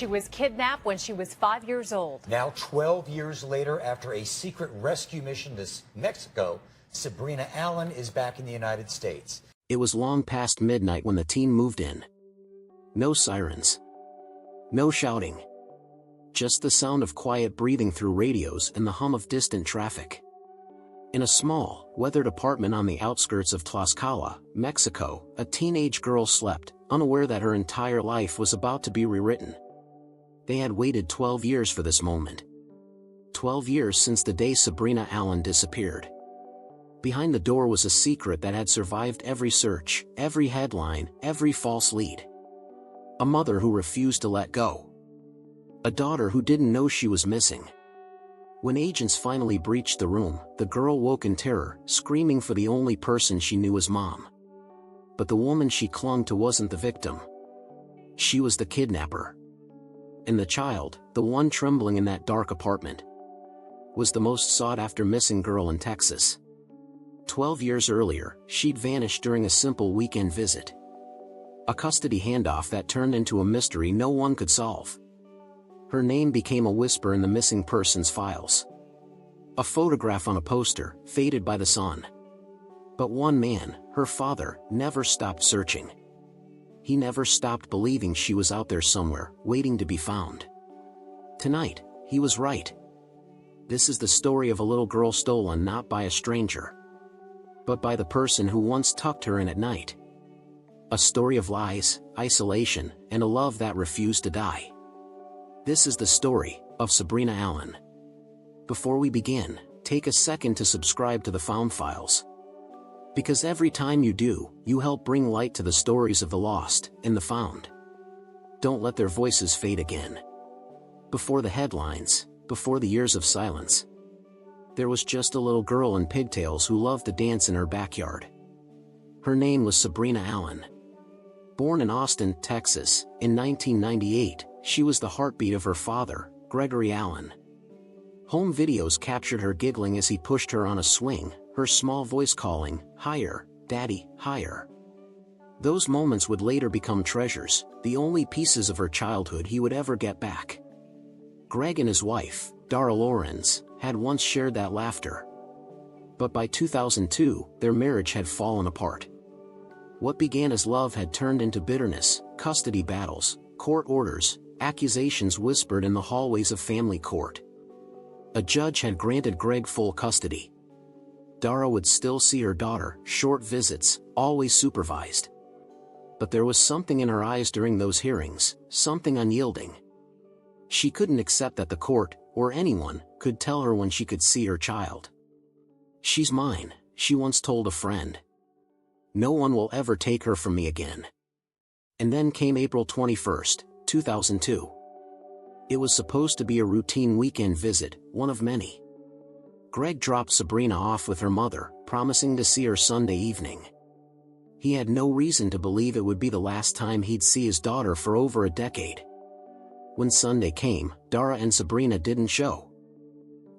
She was kidnapped when she was 5 years old. Now, 12 years later, after a secret rescue mission to Mexico, Sabrina Allen is back in the United States. It was long past midnight when the teen moved in. No sirens. No shouting. Just the sound of quiet breathing through radios and the hum of distant traffic. In a small, weathered apartment on the outskirts of Tlaxcala, Mexico, a teenage girl slept, unaware that her entire life was about to be rewritten. They had waited 12 years for this moment. 12 years since the day Sabrina Allen disappeared. Behind the door was a secret that had survived every search, every headline, every false lead. A mother who refused to let go. A daughter who didn't know she was missing. When agents finally breached the room, the girl woke in terror, screaming for the only person she knew as Mom. But the woman she clung to wasn't the victim. She was the kidnapper. And the child, the one trembling in that dark apartment, was the most sought-after missing girl in Texas. 12 years earlier, she'd vanished during a simple weekend visit. A custody handoff that turned into a mystery no one could solve. Her name became a whisper in the missing persons files. A photograph on a poster, faded by the sun. But one man, her father, never stopped searching. He never stopped believing she was out there somewhere, waiting to be found. Tonight, he was right. This is the story of a little girl stolen not by a stranger, but by the person who once tucked her in at night. A story of lies, isolation, and a love that refused to die. This is the story of Sabrina Allen. Before we begin, take a second to subscribe to the Found Files. Because every time you do, you help bring light to the stories of the lost and the found. Don't let their voices fade again. Before the headlines, before the years of silence, there was just a little girl in pigtails who loved to dance in her backyard. Her name was Sabrina Allen. Born in Austin, Texas, in 1998, she was the heartbeat of her father, Gregory Allen. Home videos captured her giggling as he pushed her on a swing, her small voice calling, "Higher, Daddy, higher." Those moments would later become treasures, the only pieces of her childhood he would ever get back. Greg and his wife, Dara Lorenz, had once shared that laughter. But by 2002, their marriage had fallen apart. What began as love had turned into bitterness, custody battles, court orders, accusations whispered in the hallways of family court. A judge had granted Greg full custody. Dara would still see her daughter, short visits, always supervised. But there was something in her eyes during those hearings, something unyielding. She couldn't accept that the court, or anyone, could tell her when she could see her child. "She's mine," she once told a friend. "No one will ever take her from me again." And then came April 21st, 2002. It was supposed to be a routine weekend visit, one of many. Greg dropped Sabrina off with her mother, promising to see her Sunday evening. He had no reason to believe it would be the last time he'd see his daughter for over a decade. When Sunday came, Dara and Sabrina didn't show.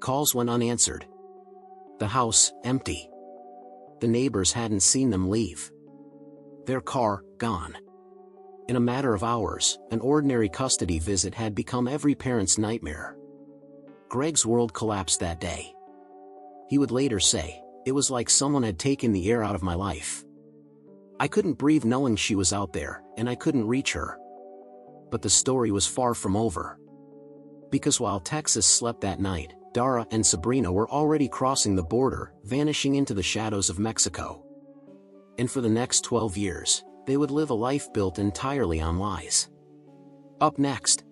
Calls went unanswered. The house, empty. The neighbors hadn't seen them leave. Their car, gone. In a matter of hours, an ordinary custody visit had become every parent's nightmare. Greg's world collapsed that day. He would later say, "It was like someone had taken the air out of my life. I couldn't breathe knowing she was out there, and I couldn't reach her." But the story was far from over. Because while Texas slept that night, Dara and Sabrina were already crossing the border, vanishing into the shadows of Mexico. And for the next 12 years, they would live a life built entirely on lies. Up next,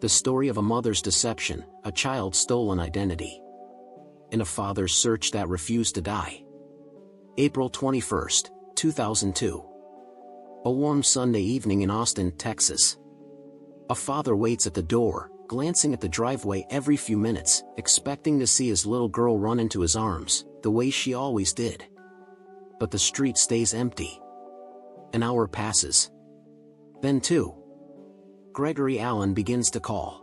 the story of a mother's deception, a child's stolen identity, and a father's search that refused to die. April 21st, 2002. A warm Sunday evening in Austin, Texas. A father waits at the door, glancing at the driveway every few minutes, expecting to see his little girl run into his arms, the way she always did. But the street stays empty. An hour passes. Then two. Gregory Allen begins to call.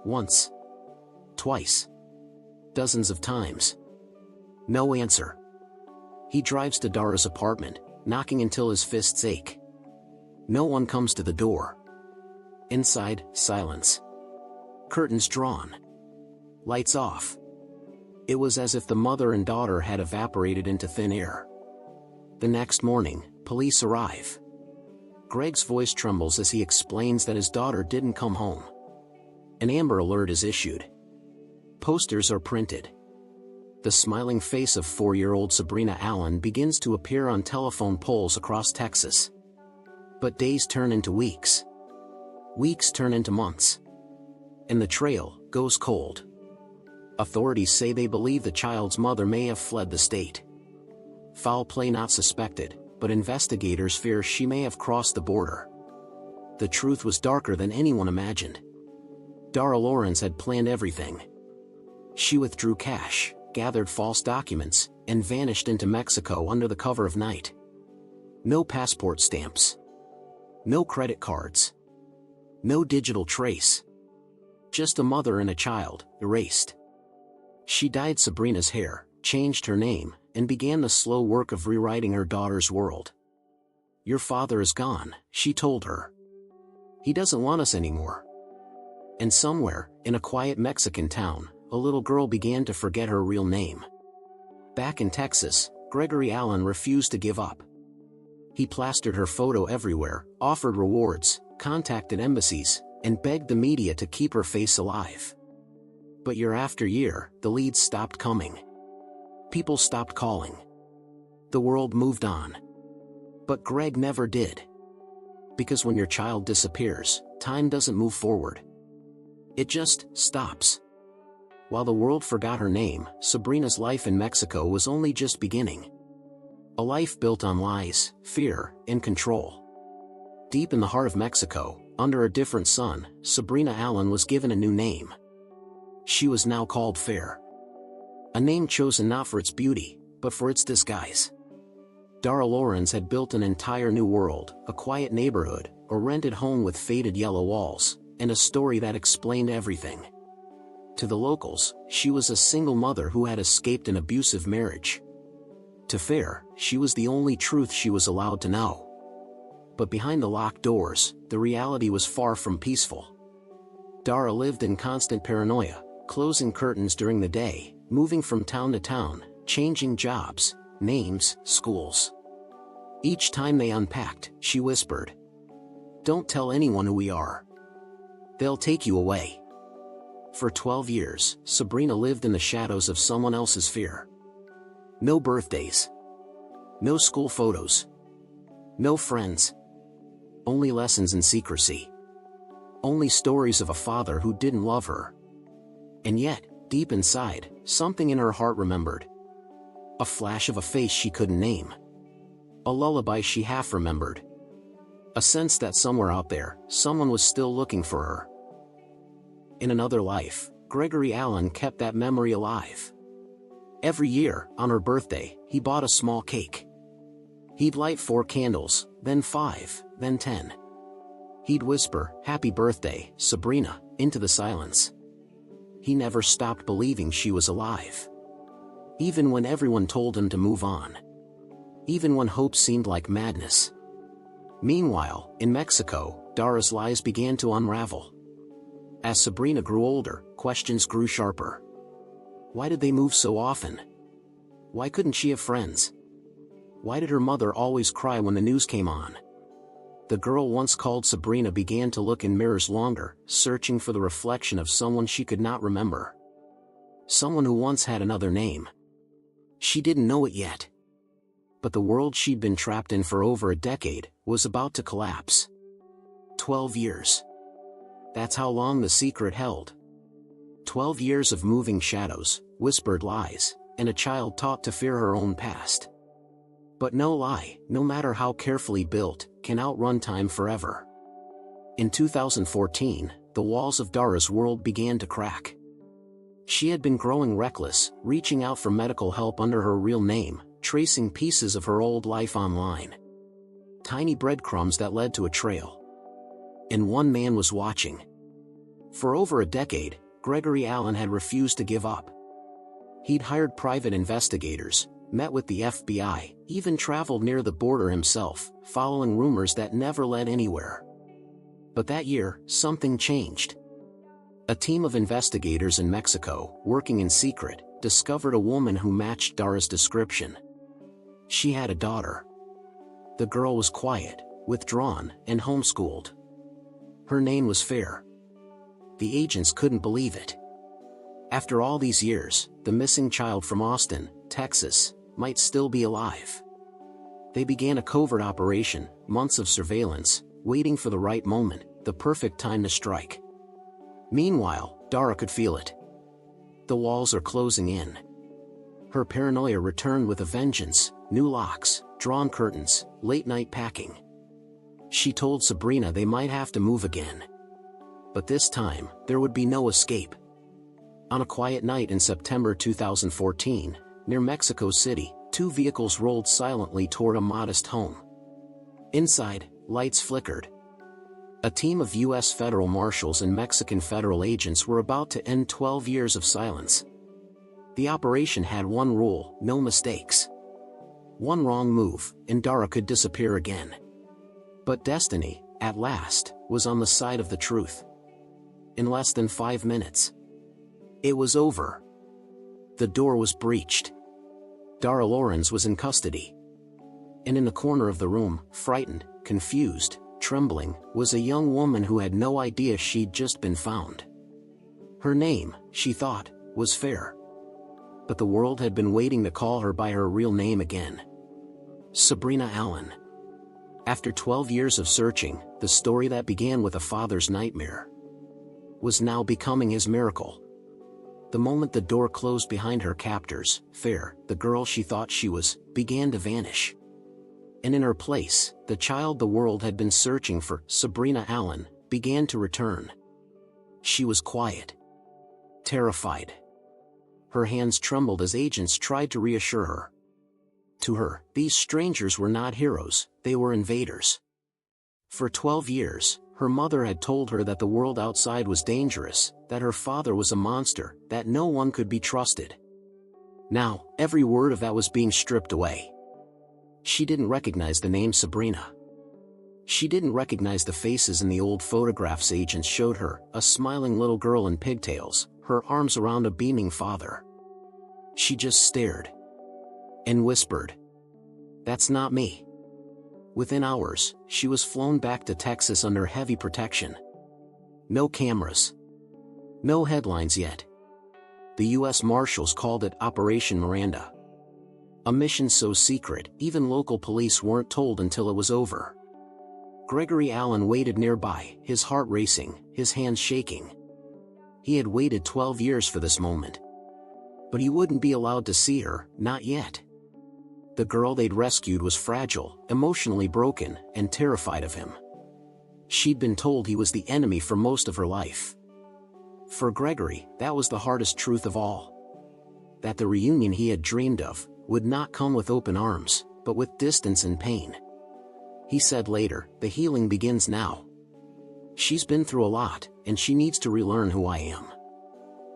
Once. Twice. Dozens of times. No answer. He drives to Dara's apartment, knocking until his fists ache. No one comes to the door. Inside, silence. Curtains drawn. Lights off. It was as if the mother and daughter had evaporated into thin air. The next morning, police arrive. Greg's voice trembles as he explains that his daughter didn't come home. An Amber Alert is issued. Posters are printed. The smiling face of 4-year-old Sabrina Allen begins to appear on telephone poles across Texas. But days turn into weeks. Weeks turn into months. And the trail goes cold. Authorities say they believe the child's mother may have fled the state. Foul play not suspected, but investigators fear she may have crossed the border. The truth was darker than anyone imagined. Dara Lawrence had planned everything. She withdrew cash, gathered false documents, and vanished into Mexico under the cover of night. No passport stamps. No credit cards. No digital trace. Just a mother and a child, erased. She dyed Sabrina's hair, changed her name, and began the slow work of rewriting her daughter's world. "Your father is gone," she told her. "He doesn't want us anymore." And somewhere, in a quiet Mexican town, a little girl began to forget her real name. Back in Texas, Gregory Allen refused to give up. He plastered her photo everywhere, offered rewards, contacted embassies, and begged the media to keep her face alive. But year after year, the leads stopped coming. People stopped calling. The world moved on. But Greg never did. Because when your child disappears, time doesn't move forward. It just stops. While the world forgot her name, Sabrina's life in Mexico was only just beginning. A life built on lies, fear, and control. Deep in the heart of Mexico, under a different sun, Sabrina Allen was given a new name. She was now called Fair. A name chosen not for its beauty, but for its disguise. Dara Lawrence had built an entire new world, a quiet neighborhood, a rented home with faded yellow walls, and a story that explained everything. To the locals, she was a single mother who had escaped an abusive marriage. To Fair, she was the only truth she was allowed to know. But behind the locked doors, the reality was far from peaceful. Dara lived in constant paranoia, closing curtains during the day, moving from town to town, changing jobs, names, schools. Each time they unpacked, she whispered, "Don't tell anyone who we are. They'll take you away." For 12 years, Sabrina lived in the shadows of someone else's fear. No birthdays. No school photos. No friends. Only lessons in secrecy. Only stories of a father who didn't love her. And yet, deep inside, something in her heart remembered. A flash of a face she couldn't name. A lullaby she half remembered. A sense that somewhere out there, someone was still looking for her. In another life, Gregory Allen kept that memory alive. Every year, on her birthday, he bought a small cake. He'd light 4 candles, then 5, then 10. He'd whisper, "Happy birthday, Sabrina," into the silence. He never stopped believing she was alive. Even when everyone told him to move on. Even when hope seemed like madness. Meanwhile, in Mexico, Dara's lies began to unravel. As Sabrina grew older, questions grew sharper. Why did they move so often? Why couldn't she have friends? Why did her mother always cry when the news came on? The girl once called Sabrina began to look in mirrors longer, searching for the reflection of someone she could not remember. Someone who once had another name. She didn't know it yet. But the world she'd been trapped in for over a decade was about to collapse. 12 years. That's how long the secret held. 12 years of moving shadows, whispered lies, and a child taught to fear her own past. But no lie, no matter how carefully built, can outrun time forever. In 2014, the walls of Dara's world began to crack. She had been growing reckless, reaching out for medical help under her real name, tracing pieces of her old life online. Tiny breadcrumbs that led to a trail. And one man was watching. For over a decade, Gregory Allen had refused to give up. He'd hired private investigators, met with the FBI, even traveled near the border himself, following rumors that never led anywhere. But that year, something changed. A team of investigators in Mexico, working in secret, discovered a woman who matched Dara's description. She had a daughter. The girl was quiet, withdrawn, and homeschooled. Her name was Fair. The agents couldn't believe it. After all these years, the missing child from Austin, Texas, might still be alive. They began a covert operation, months of surveillance, waiting for the right moment, the perfect time to strike. Meanwhile, Dara could feel it. The walls are closing in. Her paranoia returned with a vengeance, new locks, drawn curtains, late-night packing. She told Sabrina they might have to move again. But this time, there would be no escape. On a quiet night in September 2014, near Mexico City, two vehicles rolled silently toward a modest home. Inside, lights flickered. A team of U.S. federal marshals and Mexican federal agents were about to end 12 years of silence. The operation had one rule: no mistakes. One wrong move, and Dara could disappear again. But destiny, at last, was on the side of the truth. In less than 5 minutes, it was over. The door was breached. Dara Lorenz was in custody. And in the corner of the room, frightened, confused, trembling, was a young woman who had no idea she'd just been found. Her name, she thought, was Fair. But the world had been waiting to call her by her real name again. Sabrina Allen. After 12 years of searching, the story that began with a father's nightmare was now becoming his miracle. The moment the door closed behind her captors, Fair, the girl she thought she was, began to vanish. And in her place, the child the world had been searching for, Sabrina Allen, began to return. She was quiet, terrified. Her hands trembled as agents tried to reassure her. To her, these strangers were not heroes, they were invaders. For 12 years, her mother had told her that the world outside was dangerous, that her father was a monster, that no one could be trusted. Now, every word of that was being stripped away. She didn't recognize the name Sabrina. She didn't recognize the faces in the old photographs agents showed her, a smiling little girl in pigtails, her arms around a beaming father. She just stared and whispered, "That's not me." Within hours, she was flown back to Texas under heavy protection. No cameras. No headlines yet. The U.S. Marshals called it Operation Miranda. A mission so secret, even local police weren't told until it was over. Gregory Allen waited nearby, his heart racing, his hands shaking. He had waited 12 years for this moment. But he wouldn't be allowed to see her, not yet. The girl they'd rescued was fragile, emotionally broken, and terrified of him. She'd been told he was the enemy for most of her life. For Gregory, that was the hardest truth of all. That the reunion he had dreamed of would not come with open arms, but with distance and pain. He said later, "The healing begins now. She's been through a lot, and she needs to relearn who I am."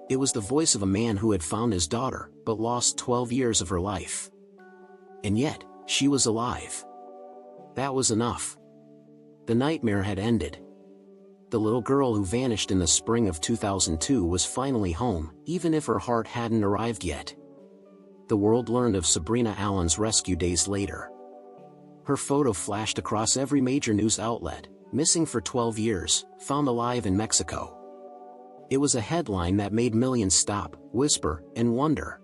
It was the voice of a man who had found his daughter, but lost 12 years of her life. And yet, she was alive. That was enough. The nightmare had ended. The little girl who vanished in the spring of 2002 was finally home, even if her heart hadn't arrived yet. The world learned of Sabrina Allen's rescue days later. Her photo flashed across every major news outlet: missing for 12 years, found alive in Mexico. It was a headline that made millions stop, whisper, and wonder.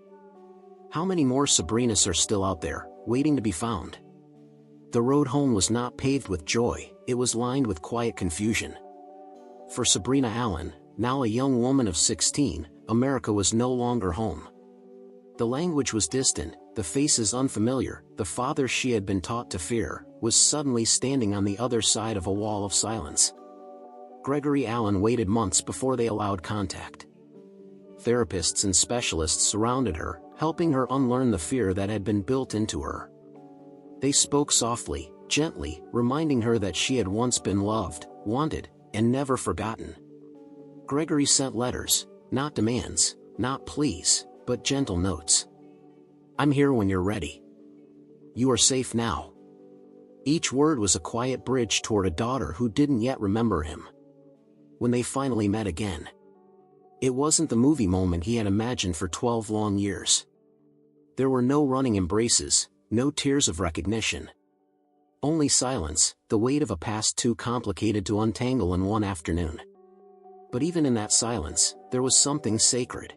How many more Sabrinas are still out there, waiting to be found? The road home was not paved with joy, it was lined with quiet confusion. For Sabrina Allen, now a young woman of 16, America was no longer home. The language was distant, the faces unfamiliar, the father she had been taught to fear, was suddenly standing on the other side of a wall of silence. Gregory Allen waited months before they allowed contact. Therapists and specialists surrounded her, helping her unlearn the fear that had been built into her. They spoke softly, gently, reminding her that she had once been loved, wanted, and never forgotten. Gregory sent letters, not demands, not pleas, but gentle notes. "I'm here when you're ready. You are safe now. Each word was a quiet bridge toward a daughter who didn't yet remember him. When they finally met again, it wasn't the movie moment he had imagined for 12 long years. There were no running embraces, no tears of recognition. Only silence, the weight of a past too complicated to untangle in one afternoon. But even in that silence, there was something sacred.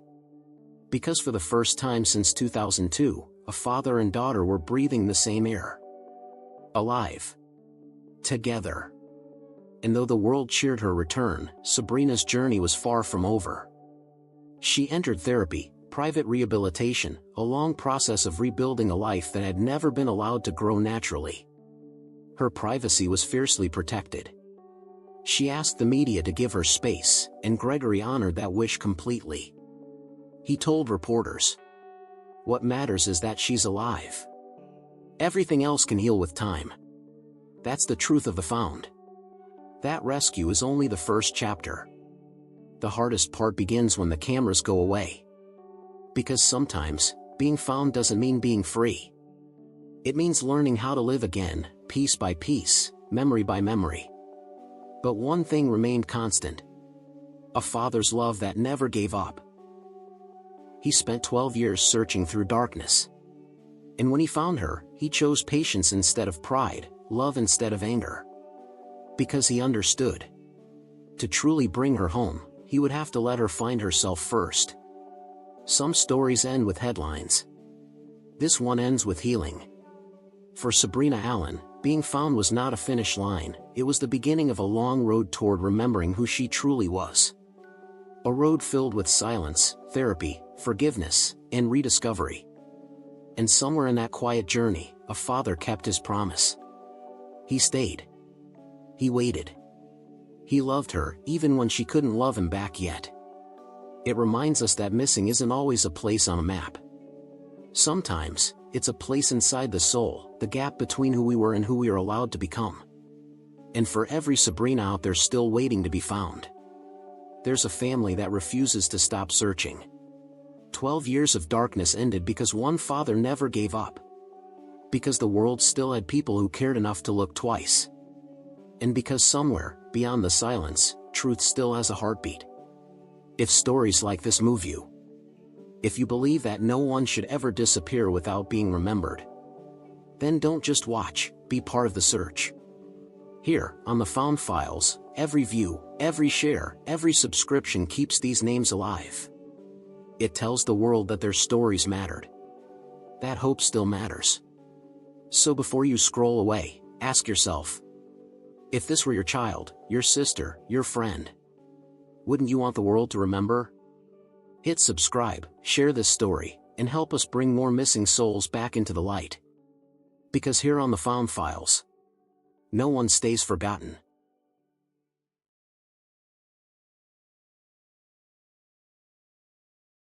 Because for the first time since 2002, a father and daughter were breathing the same air. Alive. Together. And though the world cheered her return, Sabrina's journey was far from over. She entered therapy, private rehabilitation, a long process of rebuilding a life that had never been allowed to grow naturally. Her privacy was fiercely protected. She asked the media to give her space, and Gregory honored that wish completely. He told reporters, "What matters is that she's alive. Everything else can heal with time." That's the truth of The Found. That rescue is only the first chapter. The hardest part begins when the cameras go away. Because sometimes, being found doesn't mean being free. It means learning how to live again, piece by piece, memory by memory. But one thing remained constant. A father's love that never gave up. He spent 12 years searching through darkness. And when he found her, he chose patience instead of pride, love instead of anger. Because he understood. To truly bring her home, he would have to let her find herself first. Some stories end with headlines. This one ends with healing. For Sabrina Allen, being found was not a finish line, it was the beginning of a long road toward remembering who she truly was. A road filled with silence, therapy, forgiveness, and rediscovery. And somewhere in that quiet journey, a father kept his promise. He stayed. He waited. He loved her, even when she couldn't love him back yet. It reminds us that missing isn't always a place on a map. Sometimes, it's a place inside the soul, the gap between who we were and who we are allowed to become. And for every Sabrina out there still waiting to be found, there's a family that refuses to stop searching. 12 years of darkness ended because one father never gave up. Because the world still had people who cared enough to look twice. And because somewhere, beyond the silence, truth still has a heartbeat. If stories like this move you, if you believe that no one should ever disappear without being remembered, then don't just watch, be part of the search. Here, on The Found Files, every view, every share, every subscription keeps these names alive. It tells the world that their stories mattered. That hope still matters. So before you scroll away, ask yourself, if this were your child, your sister, your friend, wouldn't you want the world to remember? Hit subscribe, share this story, and help us bring more missing souls back into the light. Because here on The Found Files, no one stays forgotten.